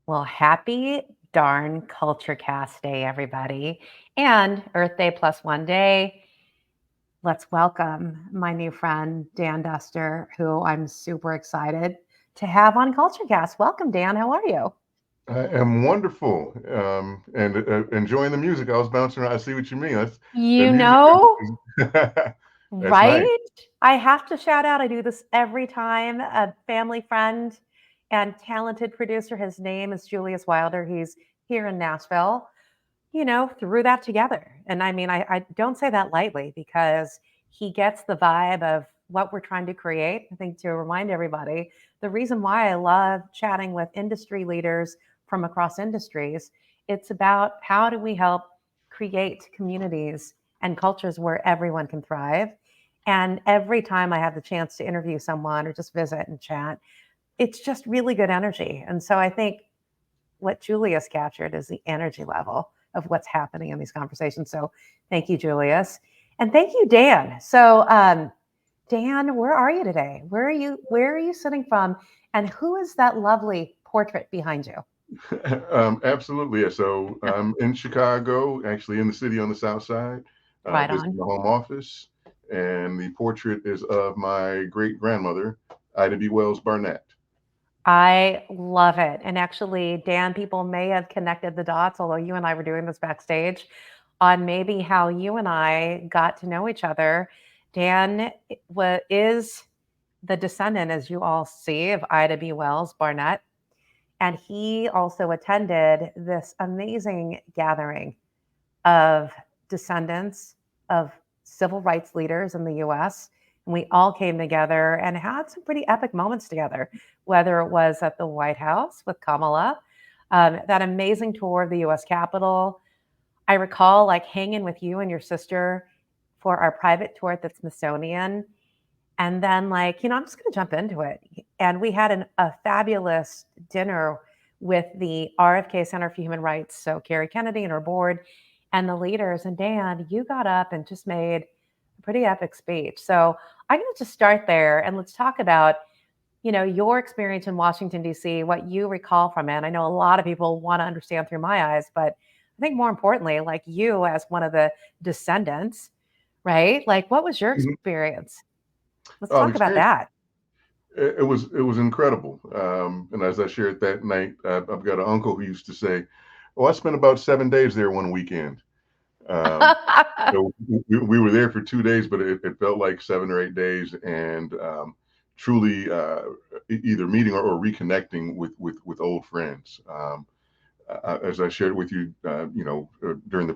Well, happy darn CultureCast Day, everybody. And Earth Day plus 1 day. Let's welcome my new friend, Dan Duster, who I'm super excited to have on CultureCast. Welcome, Dan. How are you? I am wonderful, and enjoying the music. I was bouncing around. I see what you mean. That You music know, is that's nice. right? I have to shout out, I do this every time. A family friend and talented producer, his name is Julius Wilder. He's here in Nashville, threw that together. And I mean, I don't say that lightly because he gets the vibe of what we're trying to create. I think to remind everybody, the reason why I love chatting with industry leaders from across industries, it's about how do we help create communities and cultures where everyone can thrive. And every time I have the chance to interview someone or just visit and chat, it's just really good energy. And so I think what Julius captured is the energy level of what's happening in these conversations. So thank you, Julius. And thank you, Dan. So Dan, where are you today? Where are you sitting from? And who is that lovely portrait behind you? Absolutely. Yeah. So I'm in Chicago, actually in the city on the South Side, Right visiting on. the home office, and the portrait is of my great grandmother, Ida B. Wells Barnett. I love it. And actually, Dan, people may have connected the dots, although you and I were doing this backstage, on maybe how you and I got to know each other. Dan is the descendant, as you all see, of Ida B. Wells Barnett. And he also attended this amazing gathering of descendants of civil rights leaders in the US. And we all came together and had some pretty epic moments together, whether it was at the White House with Kamala, that amazing tour of the US Capitol. I recall like hanging with you and your sister for our private tour at the Smithsonian. And then, like, I'm just going to jump into it. And we had a fabulous dinner with the RFK Center for Human Rights. So, Carrie Kennedy and her board and the leaders. And Dan, you got up and just made a pretty epic speech. So, I'm going to just start there and let's talk about, your experience in Washington, D.C., what you recall from it. I know a lot of people want to understand through my eyes, but I think more importantly, like you as one of the descendants, right? Like, what was your Mhm. experience? Let's Oh, the talk about experience. that. It was incredible. And as I shared that night, I've got an uncle who used to say, "Oh, I spent about 7 days there one weekend." Um, so we were there for 2 days, but it felt like 7 or 8 days, and truly either meeting or reconnecting with old friends. As I shared with you, during the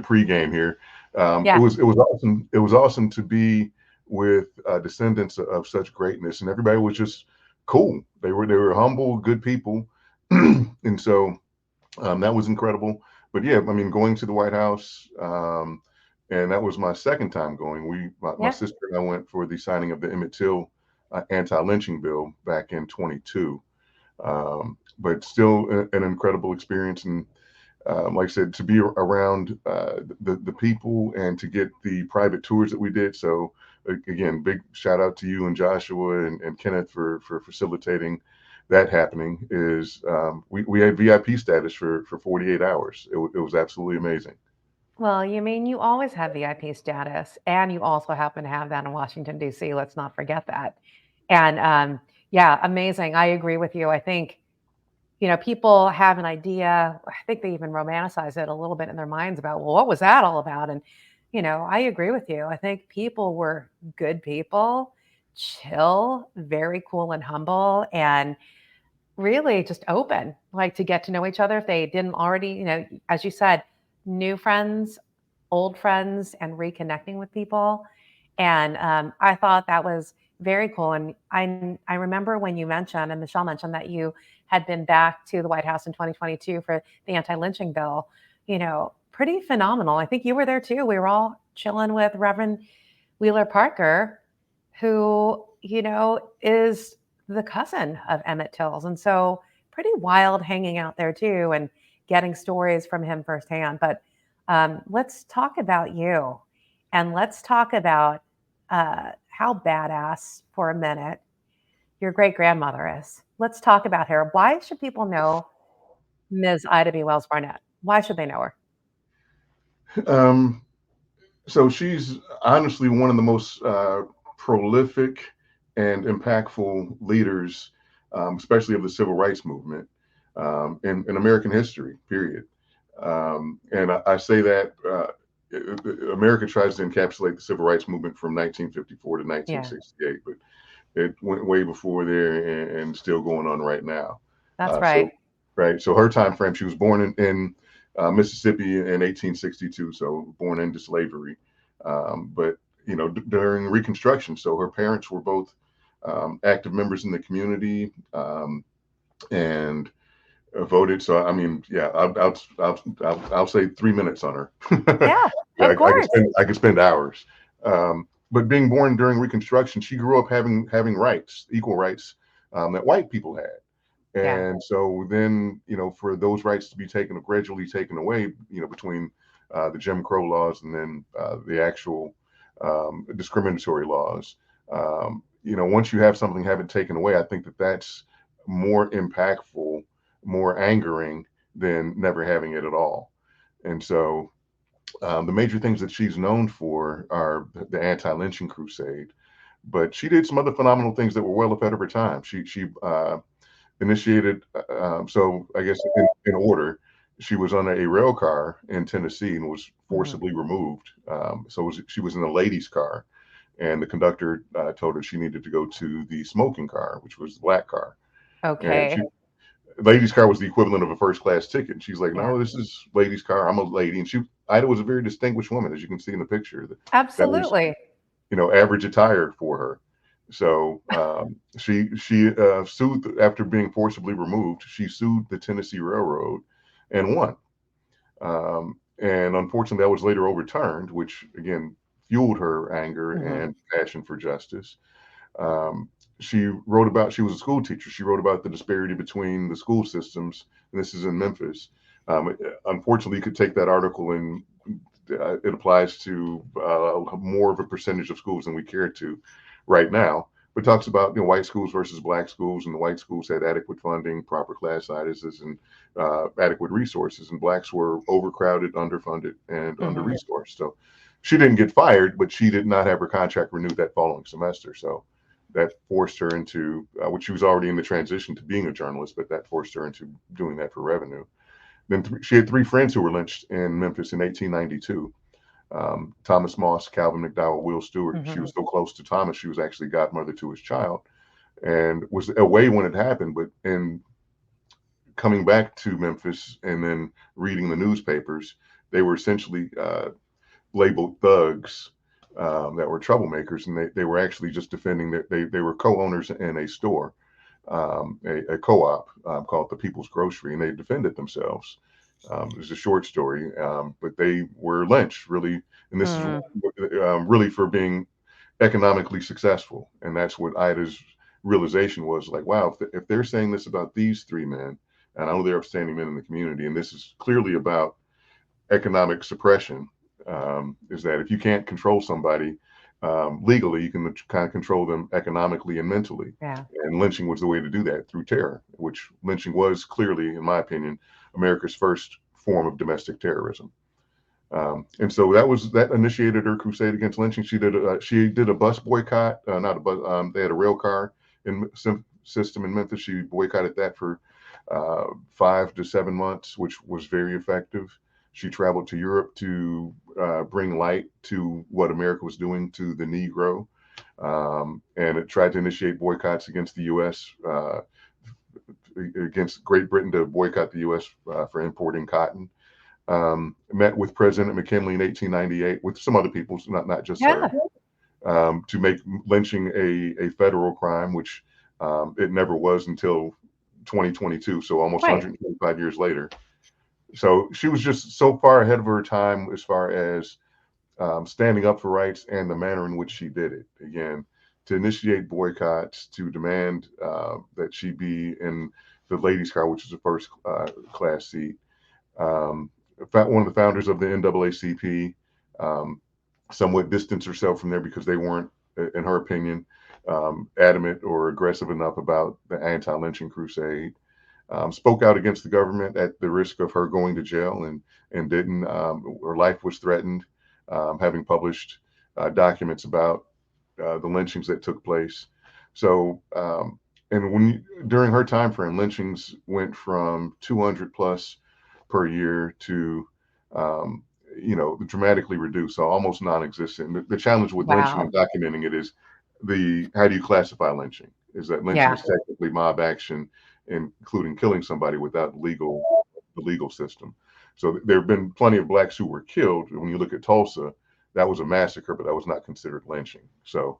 pre game here, it Yeah. was it was awesome. It was awesome to be with descendants of such greatness, and everybody was just cool. They were humble, good people, and so that was incredible. But yeah, I mean, going to the White House, and that was my second time going. My Yeah. sister and I went for the signing of the Emmett Till anti-lynching bill back in 22. But still an incredible experience, and like I said, to be around the people and to get the private tours that we did. So again, big shout out to you and Joshua and Kenneth for facilitating that happening. Is we had VIP status for 48 hours. It was absolutely amazing. Well, you mean you always have VIP status, and you also happen to have that in Washington, D.C. Let's not forget that. And yeah, amazing. I agree with you. I think, people have an idea. I think they even romanticize it a little bit in their minds about, well, what was that all about? And, I agree with you. I think people were good people, chill, very cool and humble, and really just open, like to get to know each other if they didn't already, as you said, new friends, old friends, and reconnecting with people. And I thought that was very cool. And I remember when you mentioned, and Michelle mentioned that you had been back to the White House in 2022 for the anti-lynching bill. Pretty phenomenal. I think you were there too. We were all chilling with Reverend Wheeler Parker, who, is the cousin of Emmett Till's. And so pretty wild hanging out there too and getting stories from him firsthand. But let's talk about you and let's talk about how badass for a minute your great grandmother is. Let's talk about her. Why should people know Ms. Ida B. Wells Barnett? Why should they know her? Um, so she's honestly one of the most prolific and impactful leaders, especially of the civil rights movement in American history, period. And I say that America tries to encapsulate the civil rights movement from 1954 to Yeah, 1968, but it went way before there and still going on right now. that's So, right. right. So her time frame, she was born in Mississippi in 1862, so born into slavery. But during Reconstruction, so her parents were both active members in the community and voted. So I mean, yeah, I'll say 3 minutes on her. Yeah, Yeah, of course. I could spend hours. But being born during Reconstruction, she grew up having rights, equal rights that white people had. Yeah. And so then, for those rights to be gradually taken away, between the Jim Crow laws and then the actual discriminatory laws, once you have something, have it taken away, I think that that's more impactful, more angering than never having it at all. And so the major things that she's known for are the anti-lynching crusade, but she did some other phenomenal things that were well ahead of her time. She initiated, so I guess in order, she was on a rail car in Tennessee and was Mhm. forcibly removed. She was in a ladies' car, and the conductor told her she needed to go to the smoking car, which was the black car. And Okay. ladies' car was the equivalent of a first class ticket. And she's like, Yeah. no, this is ladies' car. I'm a lady. And Ida was a very distinguished woman, as you can see in the picture. That was, Absolutely. average attire for her. So she sued after being forcibly removed. She sued the Tennessee Railroad and won. And unfortunately, that was later overturned, which again fueled her anger Mhm. and passion for justice. Um, she was a school teacher. She wrote about the disparity between the school systems, and this is in Memphis. Unfortunately, you could take that article and it applies to more of a percentage of schools than we care to right now. But talks about white schools versus black schools, and the white schools had adequate funding, proper class sizes, and adequate resources, and blacks were overcrowded, underfunded, and under Mhm. resourced. So she didn't get fired, but she did not have her contract renewed that following semester. So that forced her into, which she was already in the transition to being a journalist, but that forced her into doing that for revenue. Then she had three friends who were lynched in Memphis in 1892. Thomas Moss, Calvin McDowell, Will Stewart. She Mhm. was so close to Thomas, she was actually godmother to his child and was away when it happened. But in coming back to Memphis and then reading the newspapers, they were essentially labeled thugs that were troublemakers, and they were actually just defending that they were co-owners in a store, a co-op called the People's Grocery, and they defended themselves. It was a short story, but they were lynched really, and this is Mm. really for being economically successful, and that's what Ida's realization was like. Wow, if they're saying this about these three men, and I know they're upstanding men in the community, and this is clearly about economic suppression, is that if you can't control somebody legally, you can kind of control them economically and mentally. Yeah. And lynching was the way to do that through terror, which lynching was clearly, in my opinion, America's first form of domestic terrorism. And so that initiated her crusade against lynching. She did a bus boycott, not a bus. They had a rail car system in Memphis. She boycotted that for 5 to 7 months, which was very effective. She traveled to Europe to bring light to what America was doing to the Negro, and it tried to initiate boycotts against the U.S. Against Great Britain to boycott the U.S. For importing cotton. Met with President McKinley in 1898 with some other people, not just her, Yeah. to make lynching a federal crime, which it never was until 2022, so almost Right. 125 years later. So she was just so far ahead of her time as far as standing up for rights and the manner in which she did it. Again, to initiate boycotts, to demand that she be in the ladies' car, which is a first class seat. Um, one of the founders of the NAACP somewhat distanced herself from there because they weren't, in her opinion, adamant or aggressive enough about the anti-lynching crusade. spoke out against the government at the risk of her going to jail, and didn't. Her life was threatened, having published documents about the lynchings that took place. So, and during her time frame, lynchings went from 200 plus per year to, um, dramatically reduced, so almost non-existent. The challenge with lynching and Wow. documenting it is how do you classify lynching? Is that lynching Yeah. is technically mob action, including killing somebody without the legal system. So there have been plenty of blacks who were killed. When you look at Tulsa, that was a massacre, but that was not considered lynching. So,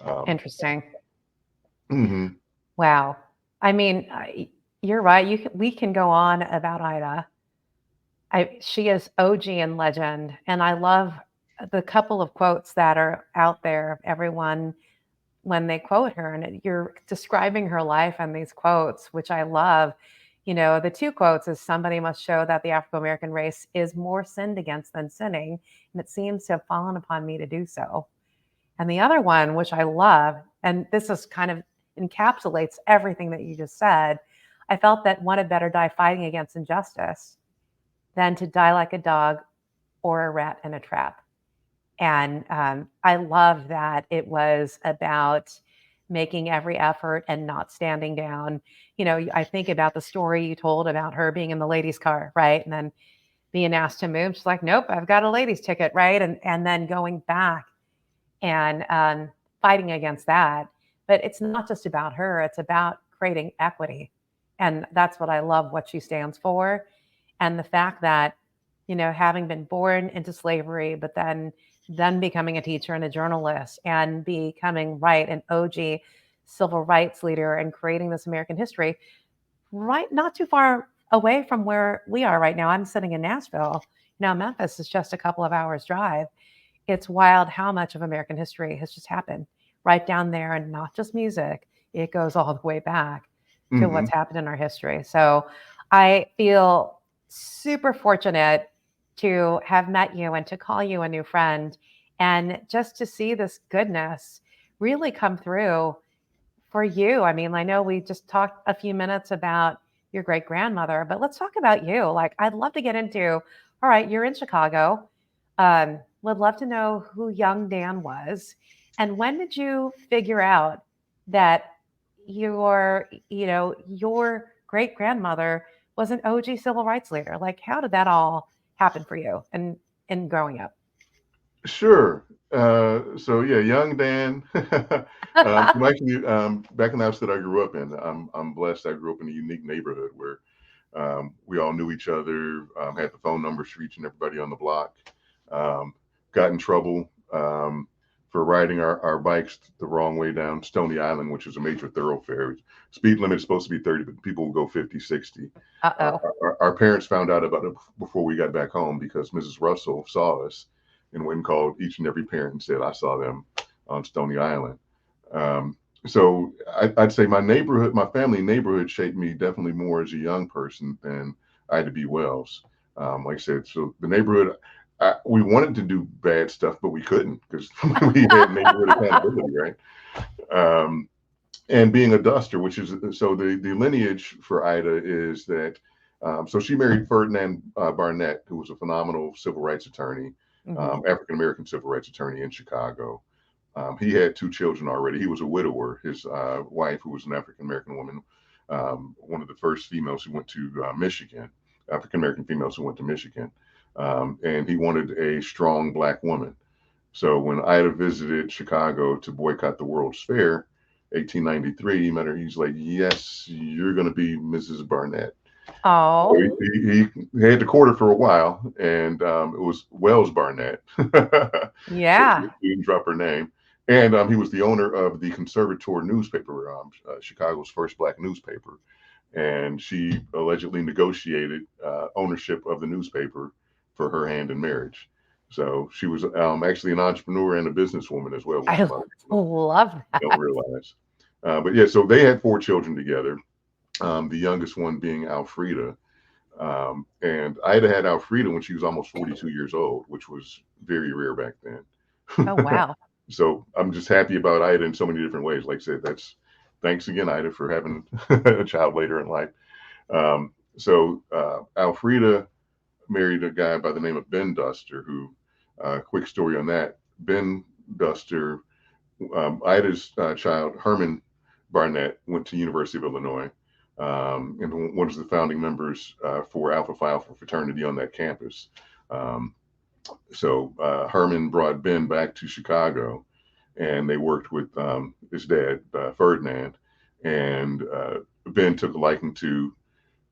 um, Interesting. mhm. Wow. I mean, you're right. We can go on about Ida. She is OG and legend, and I love the couple of quotes that are out there of everyone when they quote her, and you're describing her life and these quotes, which I love. The two quotes is somebody must show that the African American race is more sinned against than sinning, and it seems to have fallen upon me to do so. And the other one, which I love, and this is kind of encapsulates everything that you just said, I felt that one had better die fighting against injustice than to die like a dog or a rat in a trap. And I love that it was about making every effort and not standing down. I think about the story you told about her being in the ladies' car, right? And then being asked to move. She's like, nope, I've got a ladies' ticket, right? And then going back and fighting against that. But it's not just about her, it's about creating equity. And that's what I love what she stands for. And the fact that, having been born into slavery, but then becoming a teacher and a journalist and becoming an OG civil rights leader and creating this American history, right not too far away from where we are right now. I'm sitting in Nashville. Now Memphis is just a couple of hours drive. It's wild how much of American history has just happened right down there, and not just music. It goes all the way back to Mhm. what's happened in our history. So I feel super fortunate to have met you and to call you a new friend, and just to see this goodness really come through for you. I mean, I know we just talked a few minutes about your great grandmother, but let's talk about you. Like, I'd love to get into, all right, you're in Chicago. Would love to know who young Dan was. And when did you figure out that your great grandmother was an OG civil rights leader? Like, how did that all happen for you and in growing up? Sure. So yeah, young Dan. I'm actually back in the house that I grew up in. I'm blessed. I grew up in a unique neighborhood where we all knew each other, had the phone numbers for each and everybody on the block. Um, got in trouble for riding our bikes the wrong way down Stony Island, which is a major thoroughfare. Speed limit is supposed to be 30, but people will go 50, 60. Uh-oh. Our parents found out about it before we got back home because Mrs. Russell saw us and went and called each and every parent and said, I saw them on Stony Island. Um, so I'd say my family neighborhood shaped me definitely more as a young person than Ida B. Wells. Like I said, so the neighborhood, we wanted to do bad stuff, but we couldn't because we had neighborhood accountability, right? Um, and being a duster, which is so the lineage for Ida is that. So she married Ferdinand Barnett, who was a phenomenal civil rights attorney, Hmm. African American civil rights attorney in Chicago. He had two children already. He was a widower. His wife, who was an African American woman, one of the first females who went to Michigan, African American females who went to Michigan, and he wanted a strong black woman. So when Ida visited Chicago to boycott the World's Fair, 1893, he met her. He's like, "Yes, you're going to be Mrs. Barnett." So Oh, he had to court her for a while, and it was Wells Barnett. So yeah. he didn't drop her name. And he was the owner of the Conservator newspaper, Chicago's first black newspaper. And she allegedly negotiated ownership of the newspaper for her hand in marriage. So she was actually an entrepreneur and a businesswoman as well, which I a lot of people love don't that. realize. But yeah, so they had four children together. The youngest one being Alfreda, and Ida had Alfreda when she was almost 42 years old, which was very rare back Oh, then. wow. So I'm just happy about Ida in so many different ways. Like I said, that's thanks again, Ida, for having a child later in life. Alfreda married a guy by the name of Ben Duster, who, quick story on that. Ben Duster, Ida's child, Herman Barnett, went to University of Illinois, and one of the founding members for Alpha Phi Alpha fraternity on that campus. Um, Herman brought Ben back to Chicago, and they worked with his dad, Ferdinand, and Ben took a liking to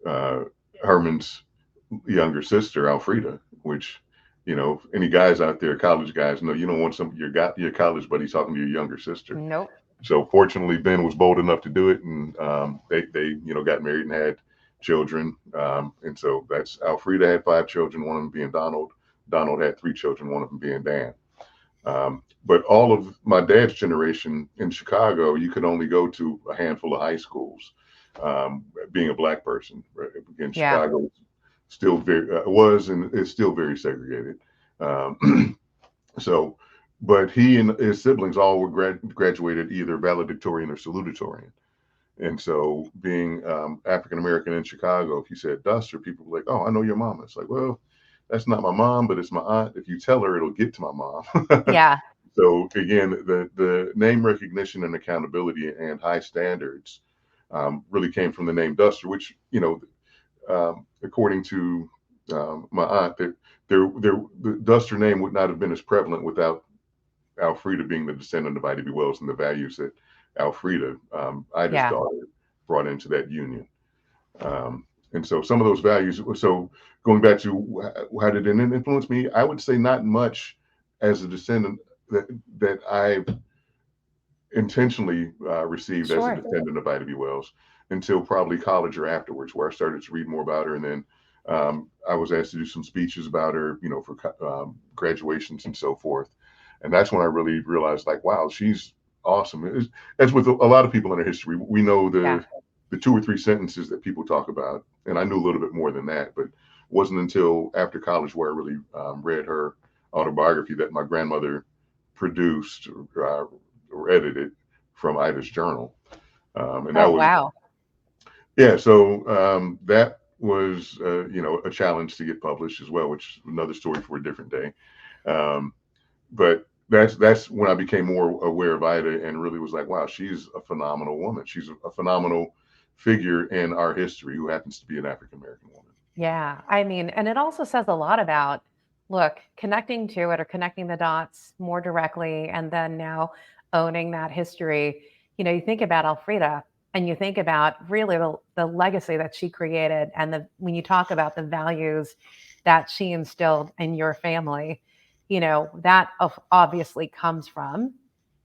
uh, Herman's younger sister, Alfreda, which, any guys out there, college guys, know you don't want your college buddy talking to your younger sister. Nope. So fortunately, Ben was bold enough to do it, and they got married and had children. And so that's Alfreda had 5 children, one of them being Donald. Donald had 3 children, one of them being Dan. But all of my dad's generation in Chicago, you could only go to a handful of high schools. Being a black person, right? Again, Yeah. Chicago still was and is still very segregated. Um, so, but he and his siblings all were graduated either valedictorian or salutatorian. And so, being African American in Chicago, if you said Duster, people were like, "Oh, I know your mom." It's like, well, that's not my mom, but it's my aunt. If you tell her, it'll get to my mom. Yeah. So again, the name recognition and accountability and high standards really came from the name Duster, which according to my aunt, that the Duster name would not have been as prevalent without Alfreda being the descendant of Ida B. Wells and the values that Alfreda, Ida's Yeah. daughter, brought into that union. And so some of those values. So going back to how did it influence me? I would say not much as a descendant that I intentionally received as a Sure. descendant of Ida B. Wells until probably college or afterwards, where I started to read more about her. And then I was asked to do some speeches about her, for graduations and so forth. And that's when I really realized, like, wow, she's awesome. As with a lot of people in our history, we know Yeah. the 2 or 3 sentences that people talk about, and I knew a little bit more than that. But it wasn't until after college where I really read her autobiography that my grandmother produced or edited from Ida's journal. And that Oh, was, wow. yeah, so that was, a challenge to get published as well, which is another story for a different day. But that's when I became more aware of Ida and really was like, wow, she's a phenomenal woman. She's a phenomenal figure in our history who happens to be an African American woman. Yeah. I mean, and it also says a lot about, look, connecting to it or connecting the dots more directly, and then now owning that history. You think about Alfreda and you think about really the legacy that she created, and when you talk about the values that she instilled in your family, that obviously comes from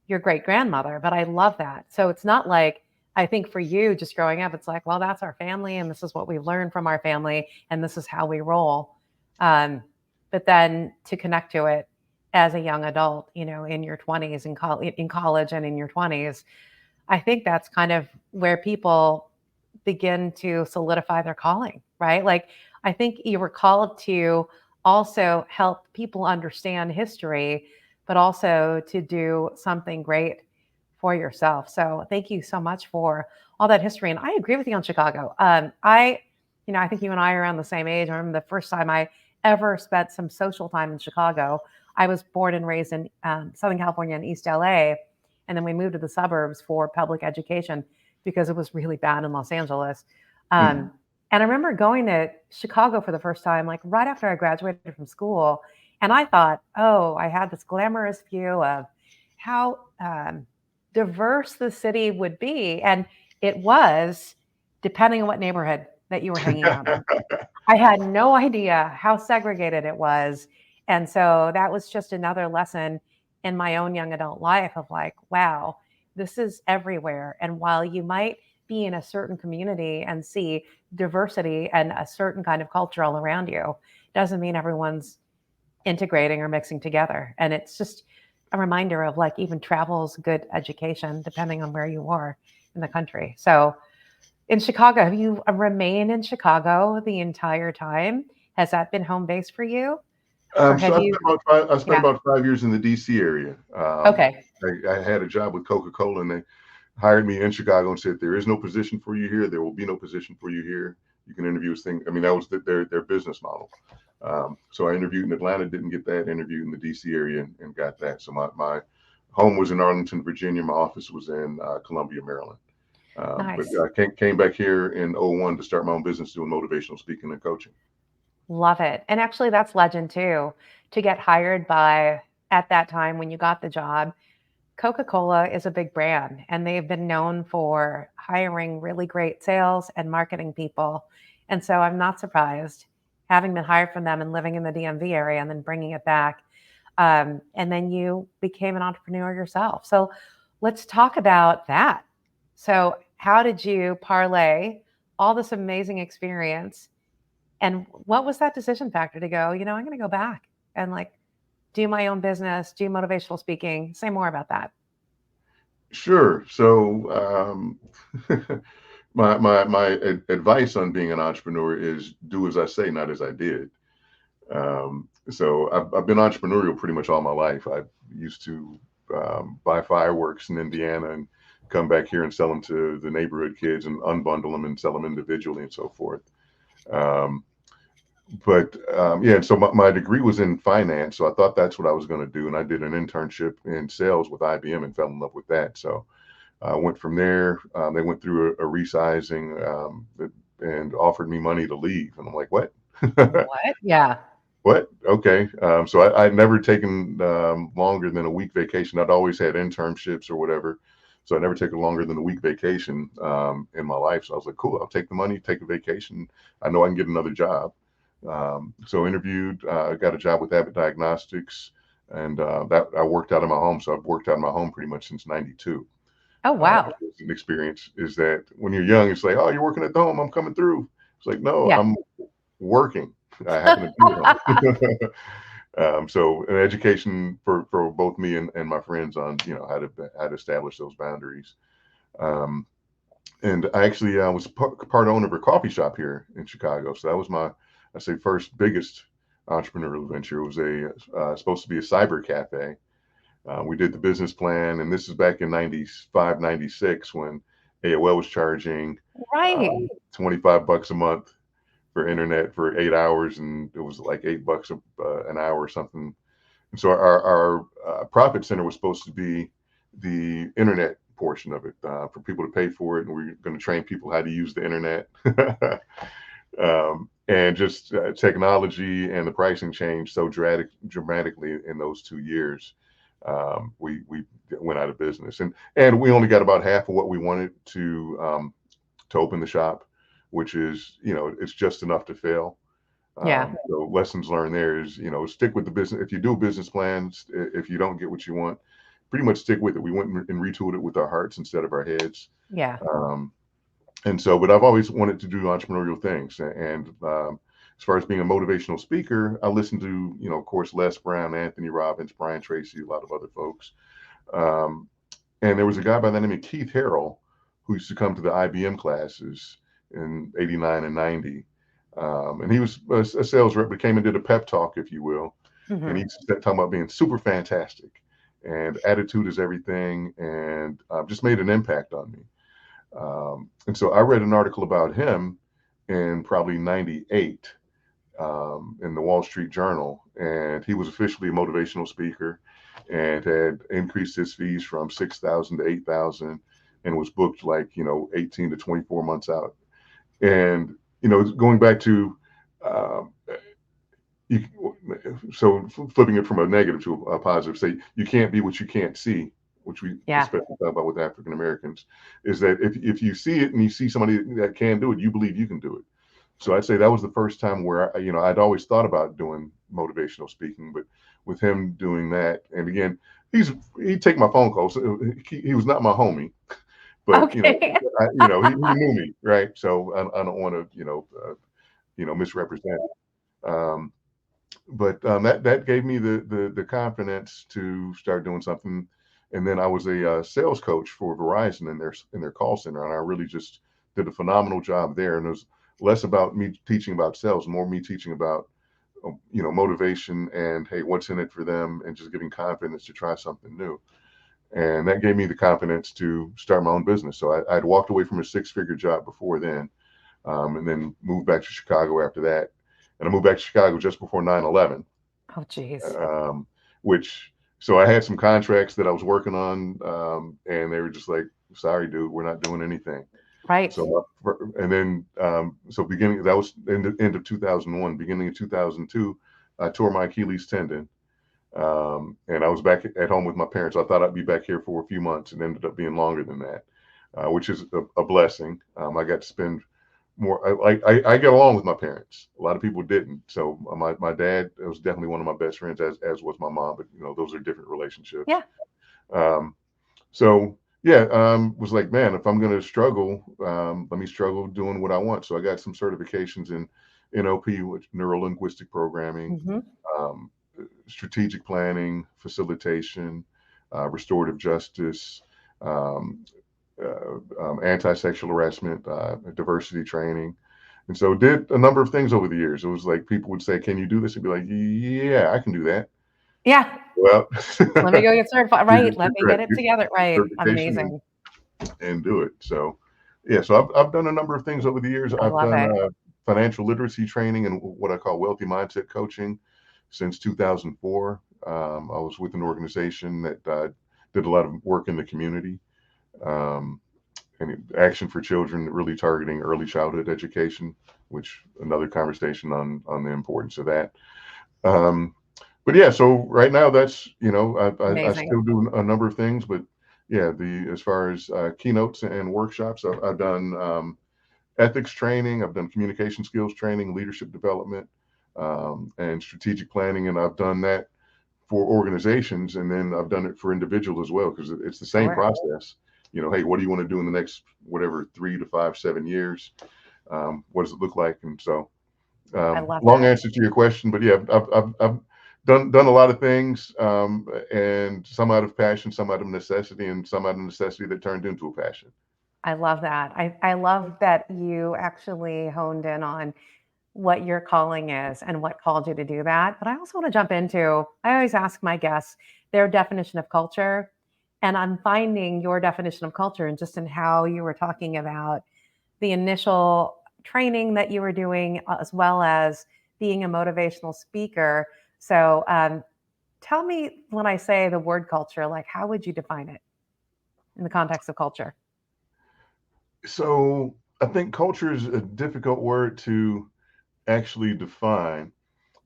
your great grandmother. But I love that. So it's not like, I think for you just growing up, it's like, well, that's our family and this is what we've learned from our family and this is how we roll. Um, but then to connect to it as a young adult, in your 20s, in college and in your 20s, I think that's kind of where people begin to solidify their calling, right? Like, I think you were called to also help people understand history, but also to do something great for yourself. So thank you so much for all that history. And I agree with you on Chicago. I think you and I are around the same age. I remember the first time I ever spent some social time in Chicago. I was born and raised in Southern California in East LA. And then we moved to the suburbs for public education because it was really bad in Los Angeles. Mm-hmm. And I remember going to Chicago for the first time, like right after I graduated from school. And I thought, oh, I had this glamorous view of how diverse the city would be. And it was, depending on what neighborhood that you were hanging out in. I had no idea how segregated it was. And so that was just another lesson in my own young adult life of like, wow, this is everywhere. And while you might be in a certain community and see diversity and a certain kind of culture all around you, doesn't mean everyone's integrating or mixing together. And it's just a reminder of like even travel's good education, depending on where you are in the country. So in Chicago, have you remained in Chicago the entire time? Has that been home base for you? Or So have you? I spent Yeah. about 5 years in the DC area. Okay. I had a job with Coca-Cola, and they hired me in Chicago and said, there is no position for you here. There will be no position for you here. You can interview as thing. I mean, that was their business model. So I interviewed in Atlanta, didn't get that. Interviewed in the DC area and got that. So my home was in Arlington, Virginia. My office was in Columbia, Maryland. But Nice. I came back here in '01 to start my own business doing motivational speaking and coaching. Love it. And actually, that's legend too, to get hired by, at that time when you got the job. Coca-Cola is a big brand, and they've been known for hiring really great sales and marketing people. And so I'm not surprised, having been hired from them and living in the DMV area and then bringing it back. And then you became an entrepreneur yourself. So let's talk about that. So, how did you parlay all this amazing experience? And what was that decision factor to go, I'm going to go back and like do my own business, do motivational speaking? Say more about that. Sure. So my advice on being an entrepreneur is do as I say, not as I did. So I've been entrepreneurial pretty much all my life. I used to buy fireworks in Indiana and come back here and sell them to the neighborhood kids and unbundle them and sell them individually and so forth. Um, but yeah, so my degree was in finance, so I thought that's what I was going to do, and I did an internship in sales with IBM and fell in love with that. So I went from there. They went through a resizing and offered me money to leave, and I'm like, what? What? Yeah. What? Okay. So I'd never taken longer than a week vacation. I'd always had internships or whatever. So I never taken longer than a week vacation in my life. So I was like, cool, I'll take the money, take a vacation. I know I can get another job. So interviewed, got a job with Abbott Diagnostics, and that I worked out of my home. So I've worked out of my home pretty much since '92. Oh, wow. An experience is that when you're young, it's like, oh, you're working at the home, I'm coming through. It's like, no, Yeah. I'm working. I happen to be at home. So an education for both me and my friends on how to establish those boundaries. Um, and I actually was part owner of a coffee shop here in Chicago. So that was my, I say, first biggest entrepreneurial venture. It was supposed to be a cyber cafe. We did the business plan, and this is back in '95, '96 when AOL was charging uh, Right. 25 bucks a month for internet for 8 hours, and it was like $8 an hour or something. And so our profit center was supposed to be the internet portion of it for people to pay for it, and we are going to train people how to use the internet. And just technology and the pricing changed so dramatically in those 2 years. We went out of business, and we only got about half of what we wanted to open the shop, which is it's just enough to fail. Yeah. So lessons learned there is stick with the business. If you do business plans, if you don't get what you want, pretty much stick with it. We went and retooled it with our hearts instead of our heads. Yeah. Um, and so, but I've always wanted to do entrepreneurial things. And as far as being a motivational speaker, I listen to, of course, Les Brown, Anthony Robbins, Brian Tracy, a lot of other folks. Um, and there was a guy by the name of Keith Harrell who used to come to the IBM classes in '89 and '90. And he was a sales rep, but came and did a pep talk, if you will. And Hmm. he's talking about being super fantastic and attitude is everything, and just made an impact on me. And so I read an article about him in probably '98 in the Wall Street Journal, and he was officially a motivational speaker and had increased his fees from 6,000 to 8,000 and was booked like 18 to 24 months out. And going back to um, you, so flipping it from a negative to a positive, say you can't be what you can't see, which we Yeah. especially talk about with African Americans, is that if you see it and you see somebody that can do it, you believe you can do it. So I'd say that was the first time where I'd always thought about doing motivational speaking, but with him doing that, and again, he'd take my phone calls. So he was not my homie, but Okay. he knew me, right? So I don't want to misrepresent. Um, but that gave me the confidence to start doing something. And then I was a sales coach for Verizon in their call center, and I really just did a phenomenal job there. And it was less about me teaching about sales, more me teaching about motivation and hey, what's in it for them, and just giving confidence to try something new. And that gave me the confidence to start my own business. So I'd walked away from a six-figure job before then, and then moved back to Chicago after that. And I moved back to Chicago just before 9/11, Oh, geez. um, which so I had some contracts that I was working on, and they were just like, "Sorry, dude, we're not doing anything." Right. So, and then, so beginning, that was in the end of 2001, beginning of 2002, I tore my Achilles tendon. And I was back at home with my parents. I thought I'd be back here for a few months and ended up being longer than that, which is a blessing. I got to spend more. I get along with my parents. A lot of people didn't. So my dad was definitely one of my best friends, as was my mom. But those are different relationships. Yeah. Um, so yeah, was like, man, if I'm going to struggle, let me struggle doing what I want. So I got some certifications in NLP, which neuro linguistic programming, Hmm. um, strategic planning, facilitation, restorative justice, um, anti-sexual harassment, diversity training. And so did a number of things over the years. It was like people would say, "Can you do this?" And be like, "Yeah, I can do that." Yeah. Well, Let me go get certified. Right. Let me get it get together. Right. certification Amazing. and do it. So, yeah, so I've done a number of things over the years. I I've love done it. financial literacy training and what I call wealthy mindset coaching since 2004. I was with an organization that did a lot of work in the community, um, and Action for Children, really targeting early childhood education, which another conversation on the importance of that. Um, but yeah, so right now that's I Amazing. still do a number of things, but yeah, the as far as keynotes and workshops, I've done ethics training, I've done communication skills training, leadership development, and strategic planning, and I've done that for organizations, and then I've done it for individuals as well because it's the same Sure. process. Hey, what do you want to do in the next whatever 3 to 5, 7 years? What does it look like? And so, I love long that. answer to your question, but yeah, I've done a lot of things, and some out of passion, some out of necessity, and some out of necessity that turned into a passion. I love that. I love that you actually honed in on what your calling is and what called you to do that. But I also want to jump into, I always ask my guests their definition of culture. And I'm finding your definition of culture and just in how you were talking about the initial training that you were doing, as well as being a motivational speaker. So tell me when I say the word culture, like how would you define it in the context of culture? So I think culture is a difficult word to actually define.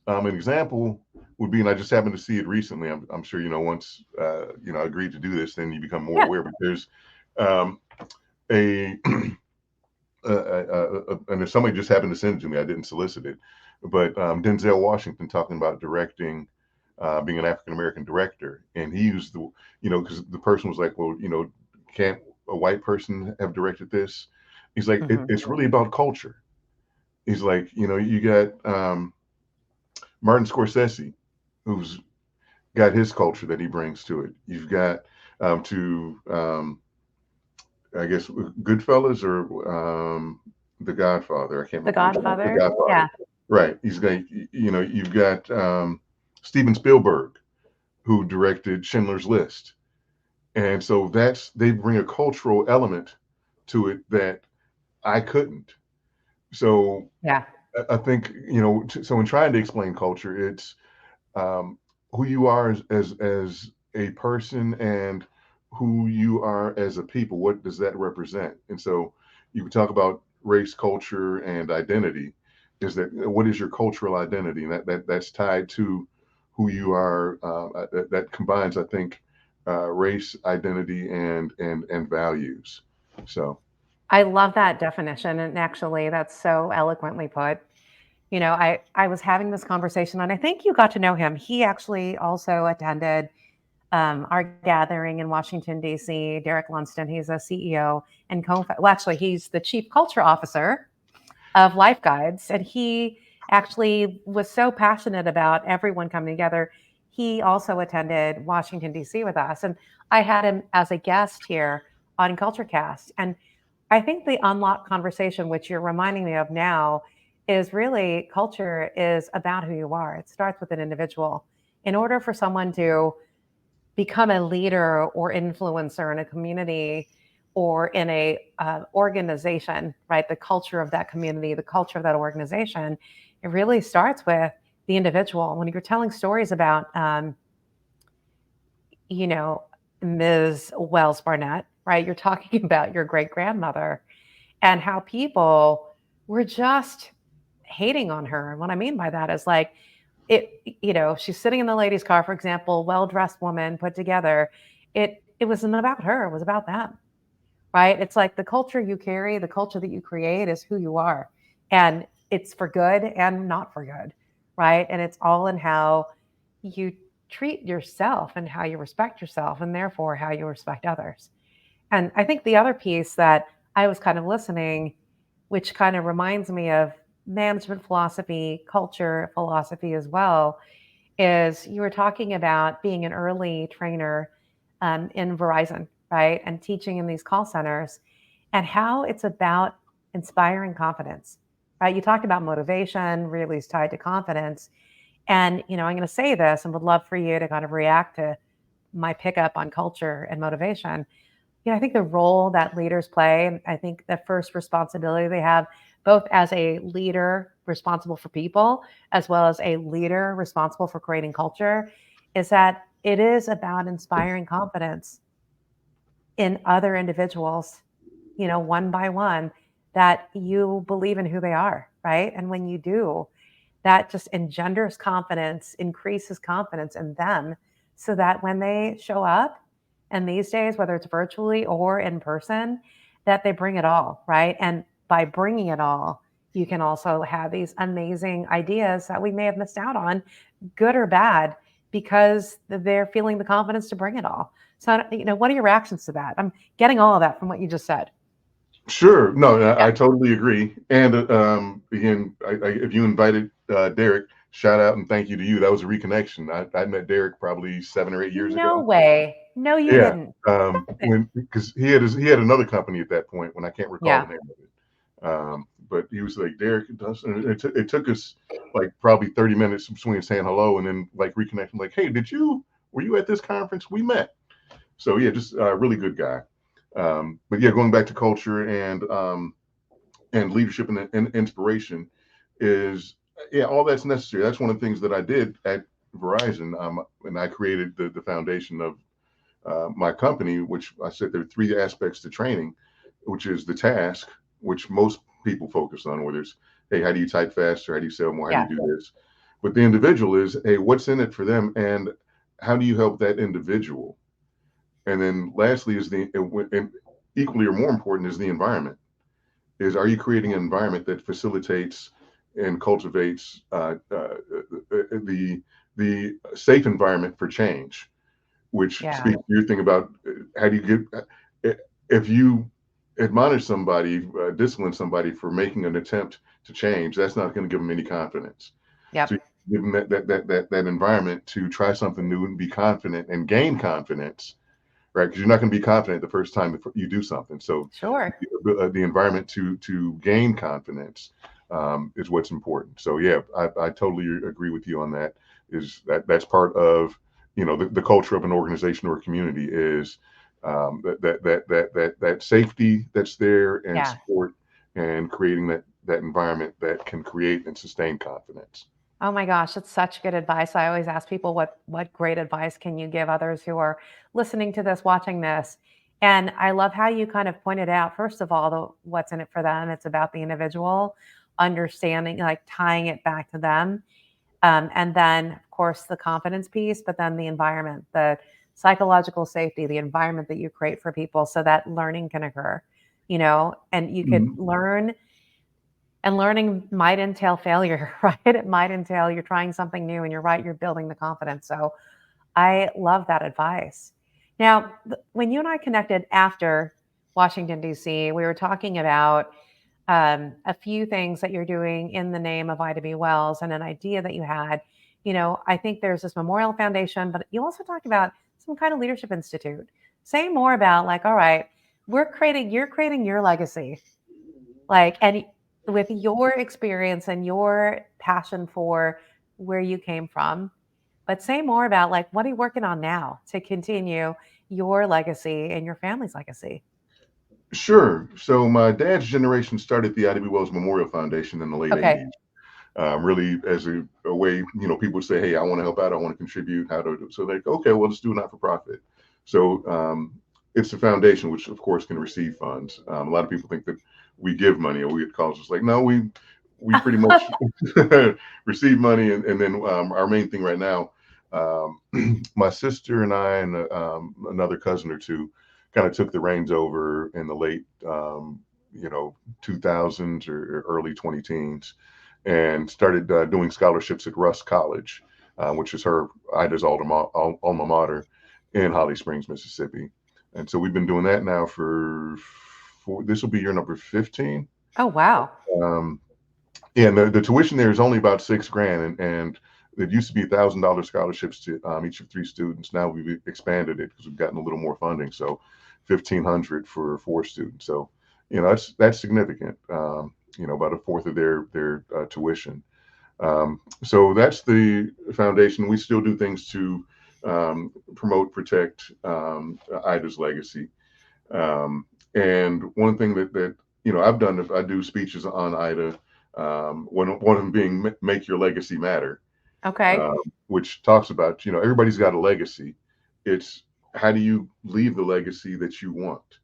An example would be, and I just happened to see it recently. I'm sure once I agreed to do this, then you become more Yeah. aware. But there's um, a and if somebody just happened to send it to me, I didn't solicit it. But Denzel Washington talking about directing, being an African American director, and he used because the person was like, well, can't a white person have directed this? He's like, Hmm. it's really about culture. He's like, you got Martin Scorsese, who's got his culture that he brings to it. You've got to I guess Goodfellas or The Godfather. I can't The remember which one. The Godfather. Godfather. Yeah. Right. He's got you've got Steven Spielberg, who directed Schindler's List, and so they bring a cultural element to it that I couldn't. So Yeah. I think so in trying to explain culture, it's um, who you are as a person and who you are as a people. What does that represent? And so you can talk about race, culture, and identity. Is that what is your cultural identity? And that's tied to who you are. That combines, I think, race, identity, and values. So I love that definition. And actually, that's so eloquently put. I was having this conversation, and I think you got to know him. He actually also attended our gathering in Washington, D.C. Derek Lunston, he's a CEO and well, actually, he's the chief culture officer of Life Guides. And he actually was so passionate about everyone coming together. He also attended Washington, D.C. with us. And I had him as a guest here on CultureCast. And I think the unlocked conversation, which you're reminding me of now, is really culture is about who you are. It starts with an individual. In order for someone to become a leader or influencer in a community, or in a organization, right? The culture of that community, the culture of that organization, it really starts with the individual. When you're telling stories about, you know, Ms. Wells Barnett, right? You're talking about your great grandmother and how people were just hating on her. And what I mean by that is like, she's sitting in the ladies' car, for example, well dressed woman put together. It wasn't about her, it was about them, right? It's like the culture you carry, the culture that you create is who you are. And it's for good and not for good, right? And it's all in how you treat yourself and how you respect yourself, and therefore how you respect others. And I think the other piece that I was kind of listening, which kind of reminds me of management philosophy, culture philosophy as well, is you were talking about being an early trainer in Verizon, right? And teaching in these call centers and how it's about inspiring confidence, right? You talked about motivation really is tied to confidence. And, I'm going to say this and would love for you to kind of react to my pickup on culture and motivation. I think the role that leaders play, I think the first responsibility they have, both as a leader responsible for people, as well as a leader responsible for creating culture, is that it is about inspiring confidence in other individuals, one by one, that you believe in who they are, right? And when you do, that just engenders confidence, increases confidence in them so that when they show up, and these days, whether it's virtually or in person, that they bring it all, right? And by bringing it all, you can also have these amazing ideas that we may have missed out on, good or bad, because they're feeling the confidence to bring it all. So, what are your reactions to that? I'm getting all of that from what you just said. Sure. No, Yeah. I totally agree. And again, if you invited Derek, shout out and thank you to you. That was a reconnection. I met Derek probably 7 or 8 years No ago. way. No, you Yeah. didn't. When because he had another company at that point when I can't recall Yeah. the name of it. But he was like, Derek, it took us like probably 30 minutes between saying hello and then like reconnecting. Like, hey, were you at this conference? We met. So yeah, just a really good guy. But yeah, going back to culture and leadership and inspiration is, yeah, all that's necessary. That's one of the things that I did at Verizon, and I created the foundation of my company, which I said there are three aspects to training, which is the task, which most people focus on, whether it's, hey, how do you type faster? How do you sell more? How do Yeah. you do this? But the individual is, hey, what's in it for them? And how do you help that individual? And then lastly is and equally or more important is the environment. Is, are you creating an environment that facilitates and cultivates the safe environment for change, which Yeah. speaks to your thing about how do you if you admonish somebody, discipline somebody for making an attempt to change, that's not going to give them any confidence. So Yep. you give them that environment to try something new and be confident and gain confidence, right? Because you're not going to be confident the first time you do something. So Sure. the environment to gain confidence is what's important. So yeah, I totally agree with you on that. Is that's part of the culture of an organization or a community is that safety that's there and Yeah. support and creating that environment that can create and sustain confidence. Oh my gosh, that's such good advice. I always ask people what great advice can you give others who are listening to this, watching this. And I love how you kind of pointed out, first of all, what's in it for them. It's about the individual, understanding, like tying it back to them. And then, of course, the confidence piece, but then the environment, the psychological safety, the environment that you create for people so that learning can occur, and you could Mhm. learn, and learning might entail failure, right? It might entail you're trying something new and you're right, you're building the confidence. So I love that advice. Now, when you and I connected after Washington, D.C., we were talking about a few things that you're doing in the name of Ida B. Wells and an idea that you had. I think there's this memorial foundation, but you also talked about some kind of leadership institute. Say more about, like, all right, you're creating your legacy, like, and with your experience and your passion for where you came from. But say more about, like, what are you working on now to continue your legacy and your family's legacy? Sure. So my dad's generation started the Ida B. Wells Memorial Foundation in the late Okay. 80s. Really as a way, people would say, hey, I want to help out, I want to contribute, how to do so they okay, well, let's do not for profit. So it's a foundation which of course can receive funds. A lot of people think that we give money or we get calls. It's like, no, we pretty much receive money, and then our main thing right now, my sister and I and another cousin or two kind of took the reins over in the late you know 2000s or early 20 teens, and started doing scholarships at Russ College, which is her Ida's alma mater in Holly Springs, Mississippi. And so we've been doing that now for this will be year number 15. Oh, wow. Um, and the tuition there is only about $6,000, and it used to be $1,000 scholarships to each of three students. Now we've expanded it because we've gotten a little more funding, so 1,500 for four students. So that's significant. About a fourth of their tuition. So that's the foundation. We still do things to promote, protect Ida's legacy. And one thing that I've done, if I do speeches on Ida, one of them being "Make Your Legacy Matter," Okay. um, which talks about everybody's got a legacy. It's how do you leave the legacy that you want,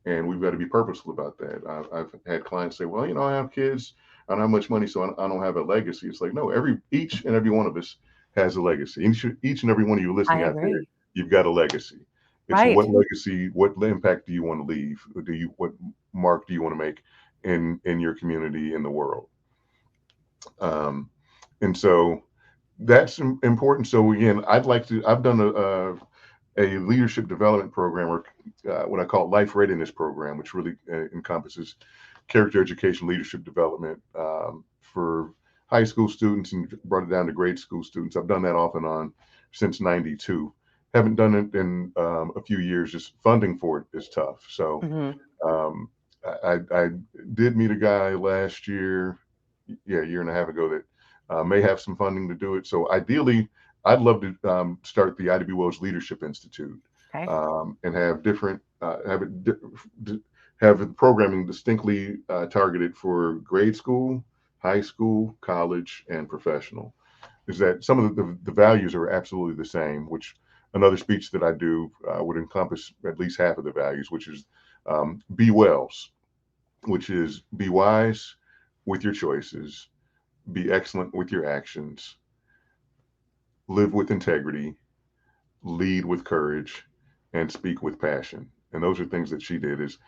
and we've got to be purposeful about that. I've had clients say, "Well, I have kids, I don't have much money, so I don't have a legacy." It's like, no, each and every one of us has a legacy. Each and every one of you I listening out there, agree. you've got a legacy. It's what Right. legacy, what impact do you want to leave? What mark do you want to make in your community, in the world? Um, and so that's important. So again, I've done a leadership development program, or what I call life readiness program, which really encompasses character education, leadership development for high school students, and brought it down to grade school students. I've done that off and on since '92. Haven't done it in a few years. Just funding for it is tough. So Hmm. um, I did meet a guy last year, yeah, a year and a half ago, that may have some funding to do it. So ideally, I'd love to start the Ida B. Wells Leadership Institute, Okay. and have different have the programming distinctly targeted for grade school, high school, college, and professional. Is that some of the values are absolutely the same, which another speech that I do would encompass at least half of the values, which is be wells, which is be wise with your choices, be excellent with your actions, live with integrity, lead with courage, and speak with passion. And those are things that she did. Is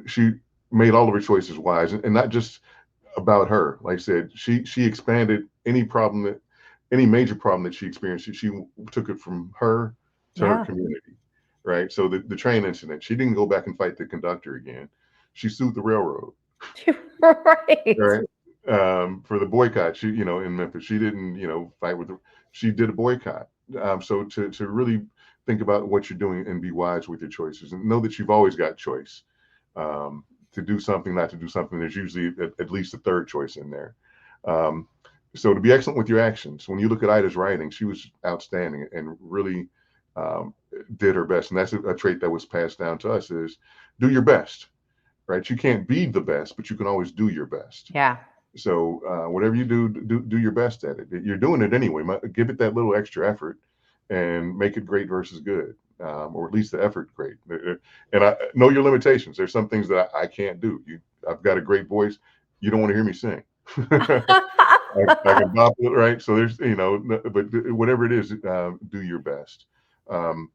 she made all of her choices wise, and not just about her. Like I said, she expanded any major problem that she experienced. She took it from her to her Yeah. community, right? So the train incident, she didn't go back and fight the conductor again. She sued the railroad, Right. right? For the boycott, in Memphis, she didn't, fight with the, she did a boycott. So to really think about what you're doing and be wise with your choices, and know that you've always got choice. To do something, not to do something, there's usually at least a third choice in there. Um, so to be excellent with your actions. When you look at Ida's writing, she was outstanding and really um, did her best. And that's a trait that was passed down to us: is do your best, right? You can't be the best, but you can always do your best. Yeah. So whatever you do your best at it. You're doing it anyway. Give it that little extra effort, and make it great versus good, or at least the effort great. And I know your limitations. There's some things that I can't do. I've got a great voice. You don't want to hear me sing. I can bop it, right? So there's, but whatever it is, do your best. Um,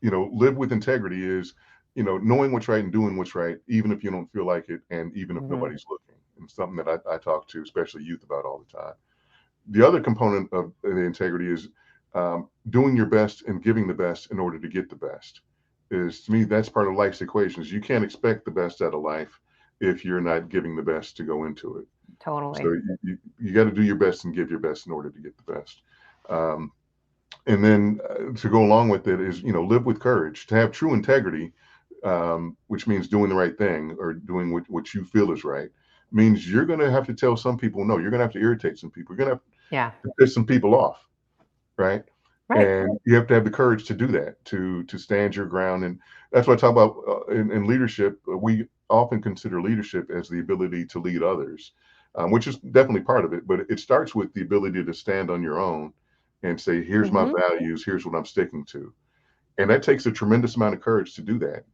Live with integrity is, knowing what's right and doing what's right, even if you don't feel like it, and even if Hmm. nobody's looking. And something that I talk to, especially youth, about all the time. The other component of the integrity is doing your best and giving the best in order to get the best. Is, to me, that's part of life's equations. You can't expect the best out of life if you're not giving the best to go into it. Totally. So you got to do your best and give your best in order to get the best. Um, and then to go along with it is, live with courage. To have true integrity, which means doing the right thing or doing what you feel is right, means you're going to have to tell some people no. You're going to have to irritate some people. You're going to have Yeah. to piss some people off, right? Right. And you have to have the courage to do that, to stand your ground. And that's what I talk about in leadership. We often consider leadership as the ability to lead others, which is definitely part of it. But it starts with the ability to stand on your own and say, "Here's my Hmm. values. Here's what I'm sticking to." And that takes a tremendous amount of courage to do that,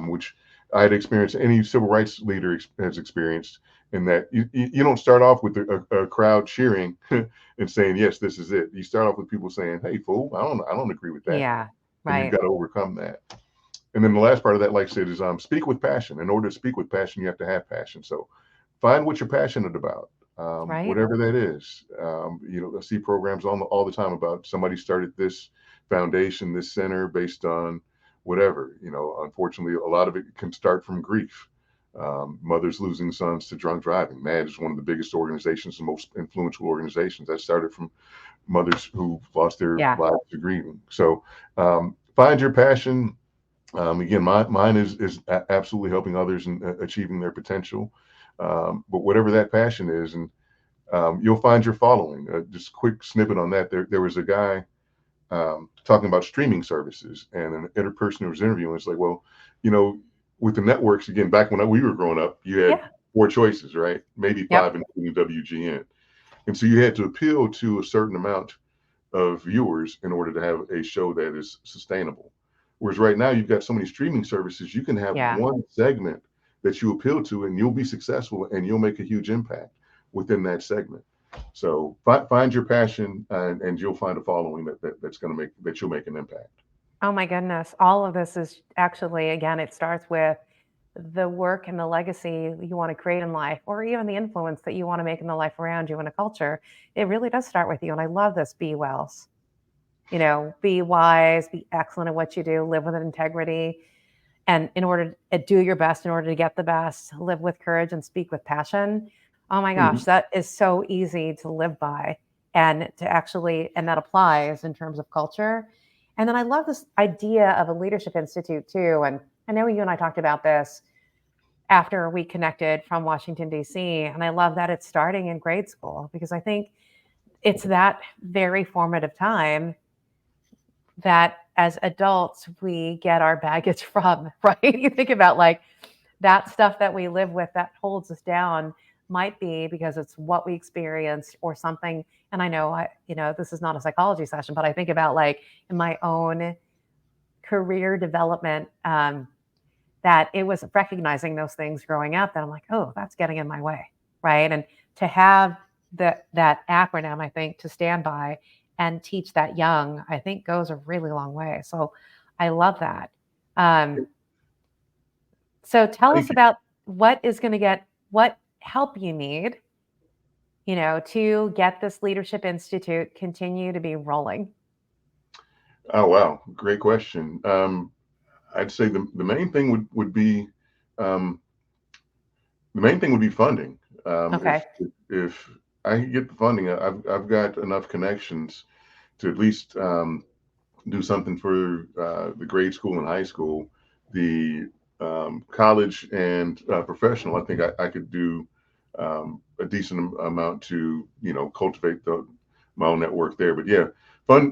which I had experienced, any civil rights leader has experienced, in that you don't start off with a crowd cheering and saying, yes, this is it. You start off with people saying, hey, fool, I don't agree with that. Yeah, And you've right, got to overcome that. And then the last part of that, like I said, is speak with passion. In order to speak with passion, you have to have passion. So find what you're passionate about, right. whatever that is. I see programs all the time about somebody started this foundation, this center based on whatever. Unfortunately, a lot of it can start from grief. Mothers losing sons to drunk driving. MAD is one of the biggest organizations, the most influential organizations. That started from mothers who lost their Yeah. lives to grieving. So find your passion. Again, mine is absolutely helping others and achieving their potential. But whatever that passion is, and you'll find your following. Just a quick snippet on that. There was a guy talking about streaming services, and an interperson who was interviewing was like, well, you know, with the networks, again, back when we were growing up, you had Yeah. four choices, right? Maybe Yep. five, including WGN. And so you had to appeal to a certain amount of viewers in order to have a show that is sustainable. Whereas right now, you've got so many streaming services, you can have Yeah. one segment that you appeal to, and you'll be successful, and you'll make a huge impact within that segment. So find your passion, and you'll find a following that's going to make that you'll make an impact. Oh my goodness. All of this is actually, again, it starts with the work and the legacy you want to create in life, or even the influence that you want to make in the life around you in a culture. It really does start with you. And I love this, be Wells. Be wise, be excellent at what you do, live with integrity, and in order to do your best, in order to get the best, live with courage and speak with passion. Oh my gosh, Mhm. that is so easy to live by and to actually, and that applies in terms of culture. And then I love this idea of a leadership institute too. And I know you and I talked about this after we connected from Washington, D.C. And I love that it's starting in grade school because I think it's that very formative time that as adults we get our baggage from, right? You think about like that stuff that we live with that holds us down might be because it's what we experienced or something. And I know this is not a psychology session, but I think about like in my own career development, that it was recognizing those things growing up that I'm like, oh, that's getting in my way, right? And to have that acronym, I think, to stand by and teach that young, I think goes a really long way. So I love that. Um, so tell Thank us you. about what help you need, to get this Leadership Institute continue to be rolling. Oh wow, great question. I'd say the main thing would be um, the main thing would be funding. Okay. If I could get the funding, I've got enough connections to at least do something for the grade school and high school. The college and professional, I think I could do a decent amount to cultivate my own network there. But yeah,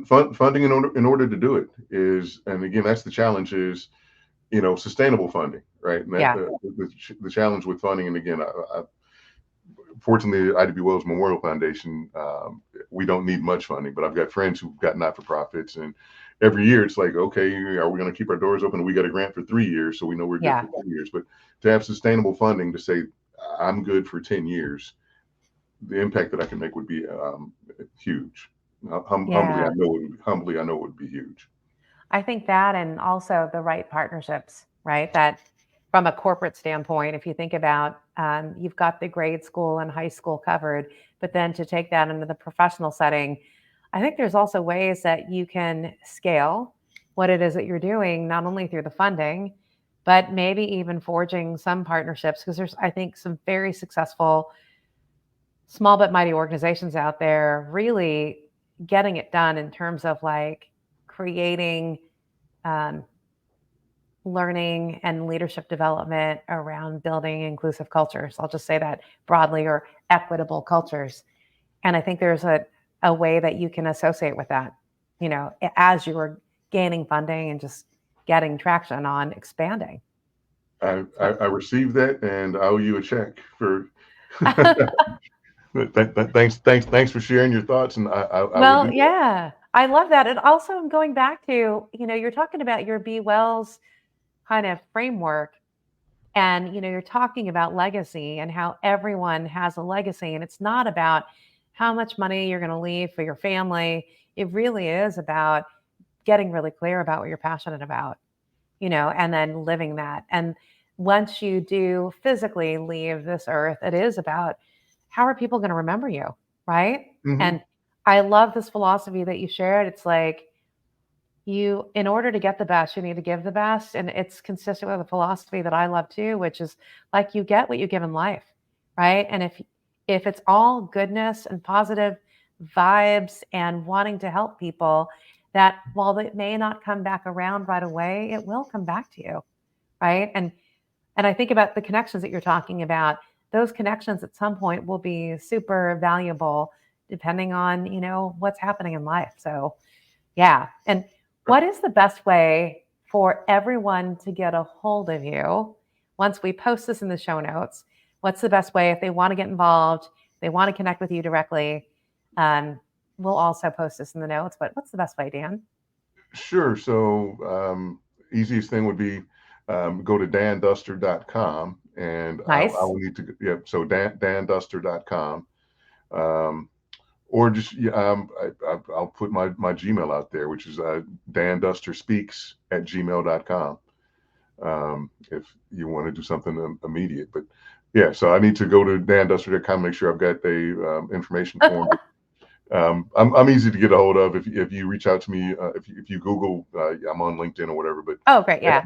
funding in order to do it is, and again, that's the challenge is sustainable funding, right? And that Yeah. the challenge with funding, and again, fortunately, IDB Wells Memorial Foundation, we don't need much funding, but I've got friends who've got not for profits, and every year it's like, okay, are we going to keep our doors open? We got a grant for 3 years, so we know we're good Yeah. for 3 years. But to have sustainable funding to say I'm good for 10 years, the impact that I can make would be huge. Yeah. Humbly, I know it would be huge. I think that, and also the right partnerships, right? That from a corporate standpoint, if you think about, you've got the grade school and high school covered, but then to take that into the professional setting, I think there's also ways that you can scale what it is that you're doing, not only through the funding, but maybe even forging some partnerships. Because there's, I think, some very successful small but mighty organizations out there really getting it done in terms of like creating um, learning and leadership development around building inclusive cultures. I'll just say that broadly, or equitable cultures. And I think there's a way that you can associate with that, as you are gaining funding and just getting traction on expanding. I received that, and I owe you a check for. Thanks for sharing your thoughts, and I will Well, do that. yeah, I love that. And also going back to, you're talking about your Be Wells kind of framework. And, you're talking about legacy and how everyone has a legacy. And it's not about how much money you're going to leave for your family. It really is about getting really clear about what you're passionate about, and then living that. And once you do physically leave this earth, it is about how are people going to remember you, right? Hmm. And I love this philosophy that you shared. It's like, in order to get the best, you need to give the best. And it's consistent with a philosophy that I love too, which is like you get what you give in life, right? And if it's all goodness and positive vibes and wanting to help people, that while it may not come back around right away, it will come back to you, right? And I think about the connections that you're talking about. Those connections at some point will be super valuable depending on, what's happening in life. So yeah. And what is the best way for everyone to get a hold of you once we post this in the show notes? What's the best way if they want to get involved, they want to connect with you directly? Um, we'll also post this in the notes, but what's the best way, Dan? Sure. So, easiest thing would be go to danduster.com, and I Nice. will need to, yeah, so danduster.com. Um, or just, yeah, I'll put my Gmail out there, which is dandusterspeaks@gmail.com. If you want to do something immediate. But yeah, so I need to go to danduster.com, make sure I've got the information form. I'm easy to get a hold of if you reach out to me. If you Google, I'm on LinkedIn or whatever. But Oh, great. Yeah.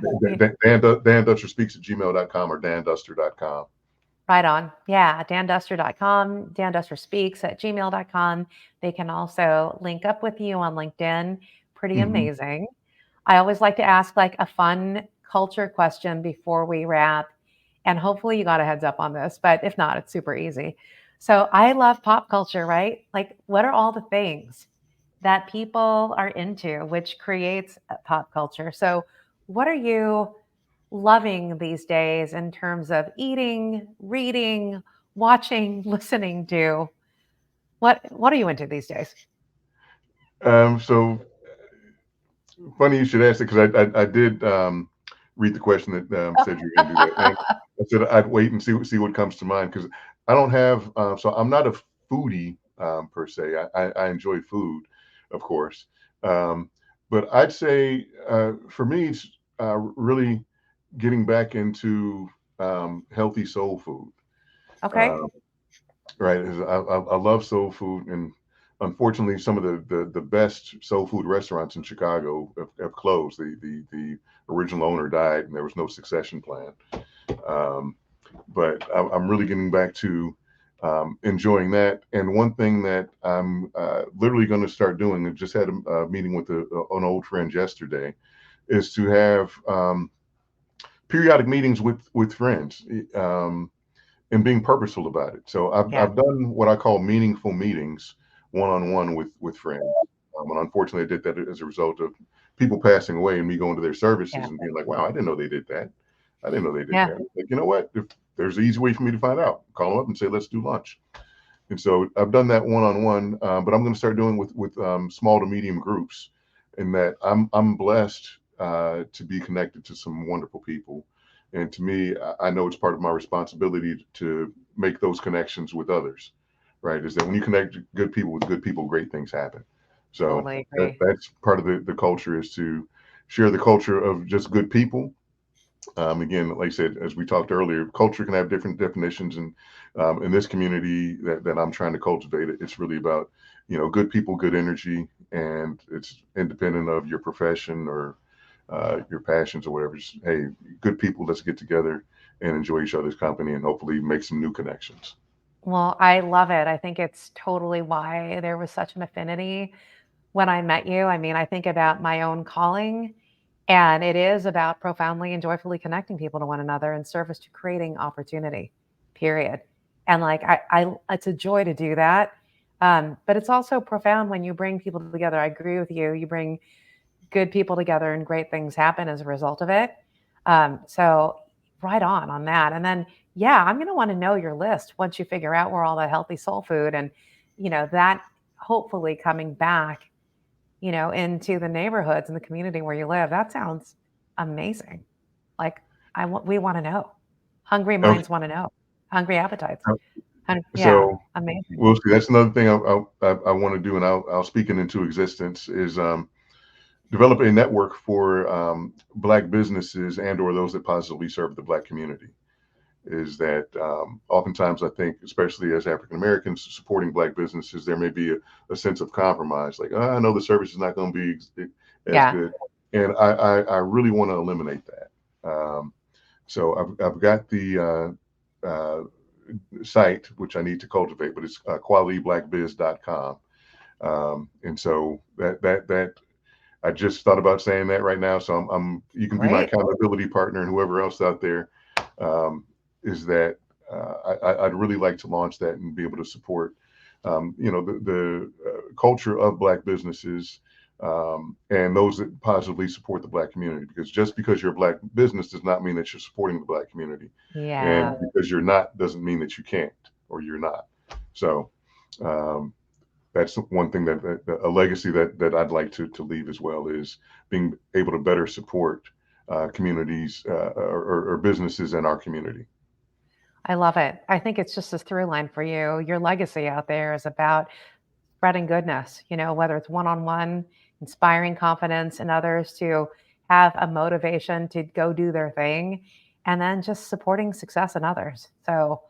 Dan Duster speaks at gmail.com or danduster.com. Right on. Yeah, danduster.com, dandusterspeaks at gmail.com. They can also link up with you on LinkedIn. Pretty Hmm. amazing. I always like to ask like a fun culture question before we wrap. And hopefully you got a heads up on this, but if not, it's super easy. So I love pop culture, right? Like, what are all the things that people are into, which creates pop culture? So, what are you loving these days in terms of eating, reading, watching, listening to? What are you into these days? So funny you should ask it, because I did read the question that said you're going to do that, and I said I'd wait and see what comes to mind, because I don't have. So I'm not a foodie per se. I enjoy food, of course, um, but I'd say for me it's really getting back into healthy soul food. Okay. Um, right? I love soul food, and unfortunately, some of the best soul food restaurants in Chicago have closed. The original owner died, and there was no succession plan. Um, but I'm really getting back to enjoying that. And one thing that I'm literally going to start doing, I just had a meeting with an old friend yesterday, is to have periodic meetings with friends. And being purposeful about it. So Yeah. I've done what I call meaningful meetings, one on one with friends. And unfortunately, I did that as a result of people passing away and me going to their Yeah. services and being like, "Wow, I didn't know they did that. I didn't know they did Yeah. that." Like, you know what? If there's an easy way for me to find out, call them up and say, "Let's do lunch." And so I've done that one on one, but I'm going to start doing with small to medium groups. In that I'm blessed to be connected to some wonderful people, and to me, I know it's part of my responsibility to make those connections with others. Right? Is that when you connect good people with good people, great things happen. So Totally agree. that's part of the culture, is to share the culture of just good people. Again, like I said, as we talked earlier, culture can have different definitions, and in this community that I'm trying to cultivate, it's really about good people, good energy, and it's independent of your profession or your passions or whatever. Just, hey, good people, let's get together and enjoy each other's company, and hopefully make some new connections. Well, I love it. I think it's totally why there was such an affinity when I met you. I mean, I think about my own calling, and it is about profoundly and joyfully connecting people to one another in service to creating opportunity, period. And like, it's a joy to do that. But it's also profound when you bring people together. I agree with you. You bring good people together and great things happen as a result of it. So right on that. And then, yeah, I'm going to want to know your list once you figure out where all the healthy soul food and, that hopefully coming back, into the neighborhoods and the community where you live. That sounds amazing. Like we want to know. Hungry Okay. minds want to know. Hungry appetites. Yeah, So amazing. we'll see. That's another thing I want to do, and I'll speak it into existence is develop a network for Black businesses and or those that positively serve the Black community. Is that oftentimes I think, especially as African Americans supporting Black businesses, there may be a sense of compromise. Like, I know the service is not going to be as Yeah, good, and I really want to eliminate that. So I've got the site which I need to cultivate, but it's qualityblackbiz.com. And so that I just thought about saying that right now. So you can be my great. accountability partner and whoever else out there. Is that I'd really like to launch that and be able to support, the culture of Black businesses and those that positively support the Black community. Because just because you're a Black business does not mean that you're supporting the Black community, and Yeah, because you're not doesn't mean that you can't or you're not. So that's one thing that a legacy that I'd like to leave as well is being able to better support communities or businesses in our community. I love it. I think it's just a through line for you. Your legacy out there is about spreading goodness, whether it's one on one, inspiring confidence in others to have a motivation to go do their thing, and then just supporting success in others. So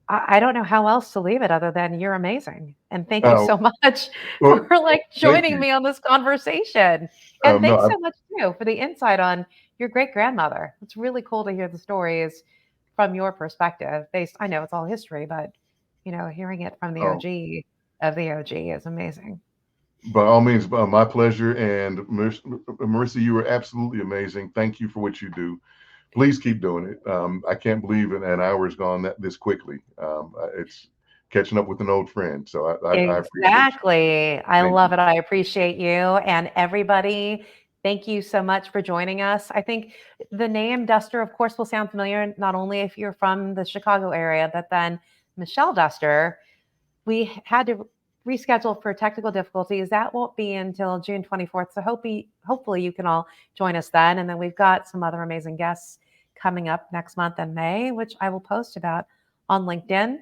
I don't know how else to leave it other than you're amazing. And thank you Oh, so much for well, like thank joining you. me on this conversation. And No, thanks so much too for the insight on your great grandmother. It's really cool to hear the stories from your perspective. Based, I know it's all history, but hearing it from the oh, OG of the OG is amazing. by all means, my pleasure. And Marissa, you were absolutely amazing. Thank you for what you do. Please keep doing it. I can't believe an hour has gone this quickly. It's catching up with an old friend. So I appreciate you. Exactly. I Thank love you. it. I appreciate you and everybody. Thank you so much for joining us. I think the name Duster, of course, will sound familiar, not only if you're from the Chicago area, but then Michelle Duster. We had to reschedule for technical difficulties. That won't be until June 24th. So hopefully you can all join us then. And then we've got some other amazing guests coming up next month in May, which I will post about on LinkedIn.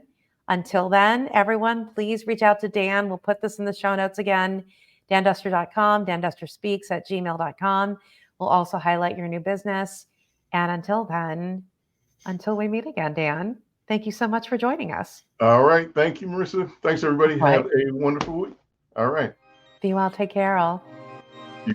Until then, everyone, please reach out to Dan. We'll put this in the show notes again, danduster.com, dandusterspeaks@gmail.com. We'll also highlight your new business. And until then, until we meet again, Dan, thank you so much for joining us. All right. Thank you, Marissa. Thanks, everybody. All right. Have a wonderful week. All right. Be well. Take care, all. You